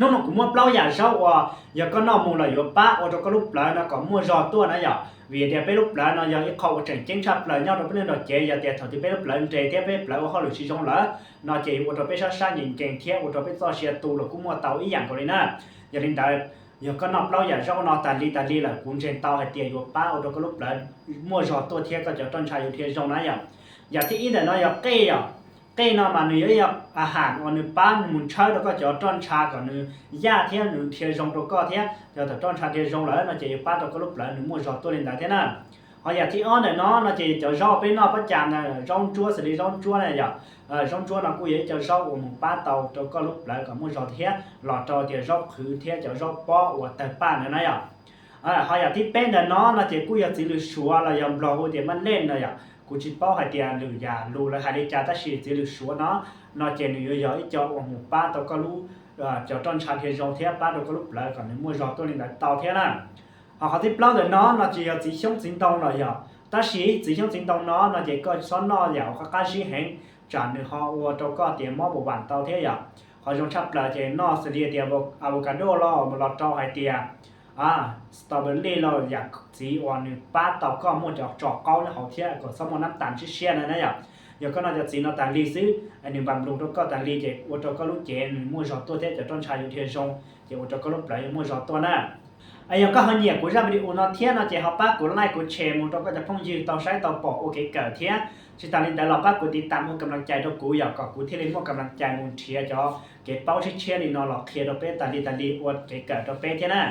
nó cũng mua bao giờ sau giờ có nó mua là giờ ba ở đó có lúc lại nó có mua giò tua nữa giờ vì để bé lúc lại nó giờ cái khâu trình chính xác lại nhau đó bên nó chế giờ để thằng thì bé lúc lại chế thế bé lại họ được sử dụng lỡ nó chế ở đó bé sát nhìn kèm theo ở đó bé so xe tu là cũng mua tàu ý dạng của này nè giờ hiện tại giờ có nó bao giờ sau nó tàn đi là cũng trên tàu hay tiền giờ ba ở đó có lúc lại mua giò tua theo có giờ tròn trái giờ theo trong này giờที่อีแต่nó giờ cây nó mà người ấyอาหารวันนึงป้านมุนใช้แล้วก็จะต้นชาก่อนนึงหญ้าเที่ยนึงเทียจงตัวก็เที่ยจะแต่ต้นชาเทียจงแล้วน่าจะป้าตัวก็ลุกแล้วนึงมั่วจอตัวเล่นได้เท่านั้นhọ giờที่อ้อนเนี่ยเนาะน่าจะรอไปนอกประจำนะร้องจั่วสิร้องจั่วเนี่ยอย่าร้องจั่วเรากูยังจะรอว่ามึงป้าเตาตัวก็ลุกแล้วก็มั่วจอเที่ยหลอดจอเที่ยรอคือเที่ยจะรอป้อว่าแต่ป้าเนี่ยนะอย่าhọ giờที่เป็นเนี่ยเนาะน่าจะกูยังสิรู้ชัวร์เรายังรอว่าเดี๋ยวมันเล่นเนี่ยกูจิตป้อให้เดียหรือยารู้แล้วให้ได้จ่าตัดสินจะรู้ชัวร์เนาะนอกจากนี้เยอะๆจะว่าหมู่ป้าตัวก็รู้จะต้นชาเทียนเทียป้าตัวก็รู้แล้วก่อนในมั่วจอตัวนี้ได้เตาเทียนั่นเขาที่เปล่าเดี๋ยวเนาะนอกจากจีช่องจิงตงหน่อยอย่าแต่สิจีช่องจิงตงเนาะนอกจากก็ซ้อนนออย่าเขาการชี้เห็นจานหนึ่งเขาว่าตัวก็เตรียมมอบบุบันเตาเทียอย่าเขาจงชับเปล่าเจนอสเดียเดียบอะโวคาโดล้อมาลอดเตาไฮเตียสตรอเบอรี่เราอยากสีอ่อนหนึ่งป้าเตาก็มั่วจะจอกเก้าเนี่ยเขาเทียก็สมมติน้ำตาลเชี่ยนั่นนะอย่าgiờ có nóจะสีน้ำตาลรีซื้ออันนี้บำรุงตัวก็ตาลรีเจ็บวัวตัวก็รู้เจนมั่วจอตัวเท่จะต้นชายอยู่เทียนชงเจ็บวัวตัวก็รู้ปลายมั่วจอตัวน่ะไอ้ยังก็เขาเหยียบกูจะไปดูนอเทียนนอเจ็บเขาป้ากูไล่กูเชมุตัวก็จะพุ่งยืนต่อใช้ต่อปอกโอเคเกิดเทียชิตาลินแต่เราป้ากูติดตามมึงกำลังใจตัวกูอยากก็กูที่เล่นมึงกำลังใจมึงเทียจอเก็บเป้าเชี่ยนี่นอหลอกเทียตัวเป้ตาลีอวดเกิดตัวเป้เทียน่ะ